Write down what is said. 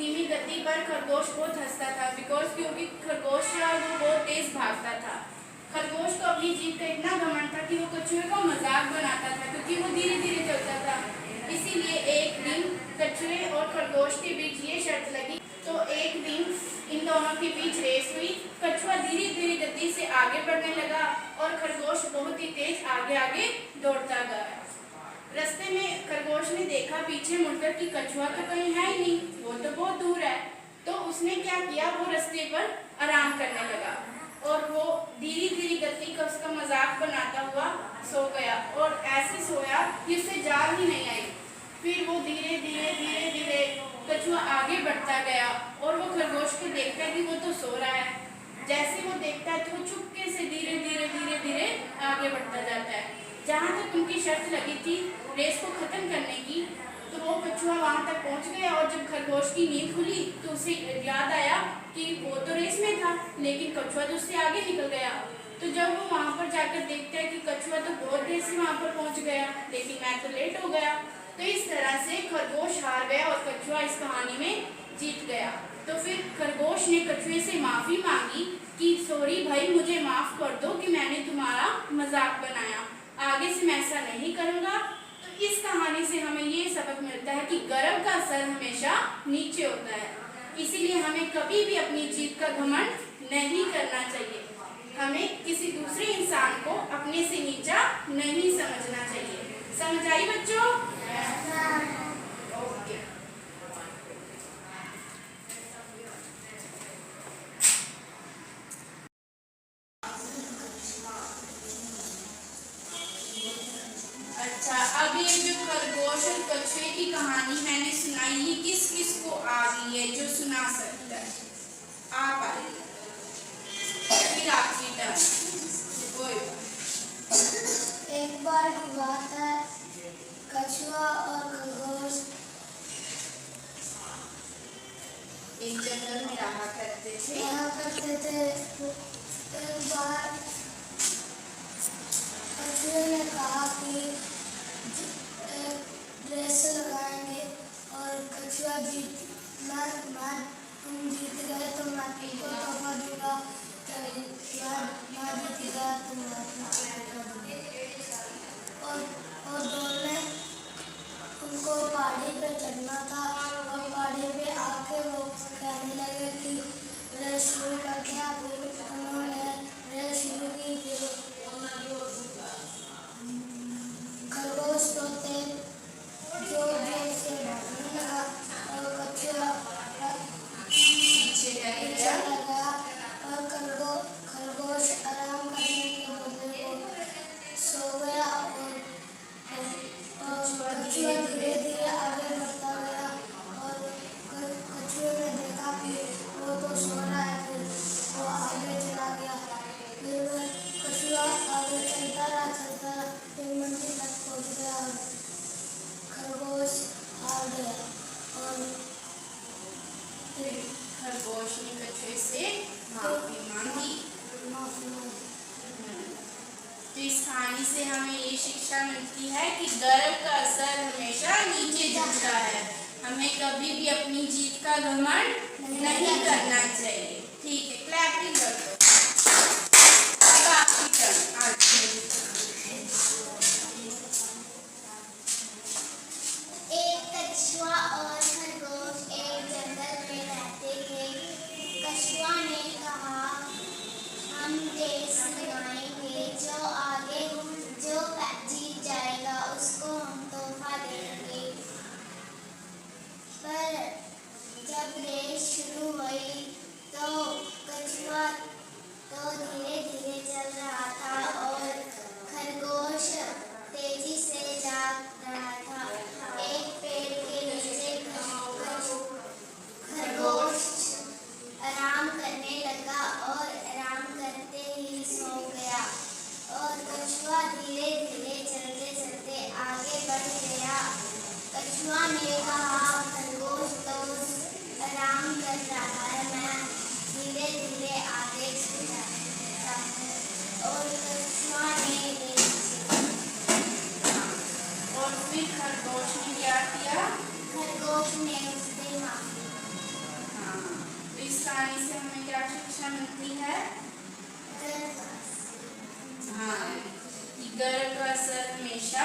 धीमी गति पर खरगोश बहुत हंसता था क्योंकि खरगोश वो बहुत तेज भागता था। खरगोश को अपनी जीत का इतना घमंड था कि वो कछुए का मजाक बनाता था क्योंकि वो धीरे धीरे चलता था। इसीलिए एक दिन कछुए और खरगोश के बीच ये शर्त लगी। तो एक दिन इन दोनों के बीच रेस हुई। कछुआ धीरे धीरे गति से आगे बढ़ने लगा और खरगोश बहुत ही तेज आगे आगे दौड़ता गया। रास्ते में खरगोश ने देखा पीछे मुड़कर कि कछुआ तो कहीं है ही नहीं, वो तो बहुत दूर है। तो उसने क्या किया, वो रास्ते पर आराम करने लगा और वो धीरे धीरे गति का उसका मजाक बनाता हुआ सो गया और ऐसे सोया कि उससे जाग ही नहीं आई। फिर वो धीरे धीरे कछुआ आगे बढ़ता गया और वो खरगोश को देखता है कि वो तो सो रहा है। जैसे वो देखता है तो वो चुपके से धीरे धीरे आगे बढ़ता जाता है। जहाँ तक उनकी शर्त लगी थी रेस को खत्म करने की, तो वो कछुआ वहाँ तक पहुँच गया और जब खरगोश की नींद खुली तो उसे याद आया कि वो तो रेस में था लेकिन कछुआ तो उससे आगे निकल गया। तो जब वो वहाँ पर जाकर देखता है कि कछुआ तो बहुत देर से वहाँ पर पहुँच गया लेकिन मैं तो लेट हो गया। तो इस तरह से खरगोश हार गया और कछुआ इस कहानी में जीत गया। तो फिर खरगोश ने कछुए से माफ़ी मांगी कि सॉरी भाई, मुझे माफ़ कर दो कि मैंने तुम्हारा मजाक बनाया, आगे से मैं ऐसा नहीं करूँगा। तो इस कहानी से हमें ये सबक मिलता है कि गर्व का सर हमेशा नीचे होता है, इसीलिए हमें कभी भी अपनी जीत का घमंड नहीं करना चाहिए। हमें किसी दूसरे इंसान को अपने से नीचा नहीं समझना चाहिए। समझ आई बच्चों? ओके। अच्छा, अब ये जो खरगोश और कछुए की कहानी मैंने सुनाई, ये किस किस को आ रही है जो सुना सकता है? आप आ रही है, फिर आपकी टर्न। एक बार की बात है, कछुआ और खरगोश एक जंगल में रहा करते थे। एक बार कछुए ने कहा कि रेस लगाएंगे और कछुआ तुम जीत गए तो मैं तुमको तोहफा दूंगा, मैं जीत गया तो मैं तोहफा दूंगा। और दोनों उनको पहाड़ी पे चढ़ना था और पहाड़ी पे आके वो कहने लगे कि रेस शुरू करते हैं। फिर उन्होंने रेस शुरू की। फिर खरगोश तो जोर से भागने लगा और कछुआ पीछे रह गया और खरगोश आराम करने के बदले वो सो गया और कछुआ धीरे धीरे आगे बढ़ता गया और कछुए ने देखा कि वो तो सो रहा है, फिर वो आगे चला गया। फिर कछुआ आगे चलता रहा, फिर मंजिल तक पहुंच गया और खरगोश हार गया। और फिर खरगोश ने कछुए से माफी मांगी। तो इस कहानी से हमें ये शिक्षा मिलती है कि गर्व का असर हमेशा नीचे झुकता है, हमें कभी भी अपनी जीत का घमंड नहीं करना चाहिए। ठीक है, क्लैपिंग कर दो। अब आपकी टर्न। एक कछुआ और खरगोश एक जंगल में रहते थे। कछुआ ने कहा, हम रेस लगाएंगे, जो जीत जाएगा उसको हम तोहफा देंगे। पर जब रेस शुरू हुई तो कछुआ तो धीरे धीरे चल रहा था और खरगोश तेजी से जा रहा था। एक पेड़ के नीचे खरगोश आराम करने लगा और आराम करते ही सो गया और कछुआ धीरे धीरे चलते चलते आगे बढ़ गया। कछुआ ने कहा, खरगोश तो आराम कर रहा है, मैं धीरे धीरे आगे चल रहा हूँ। और कछुआ ने और फिर खरगोश ने क्या किया? खरगोश ने उससे माफी कहानी से हमें क्या शिक्षा मिलती है? हाँ, कि गर्व का असर हमेशा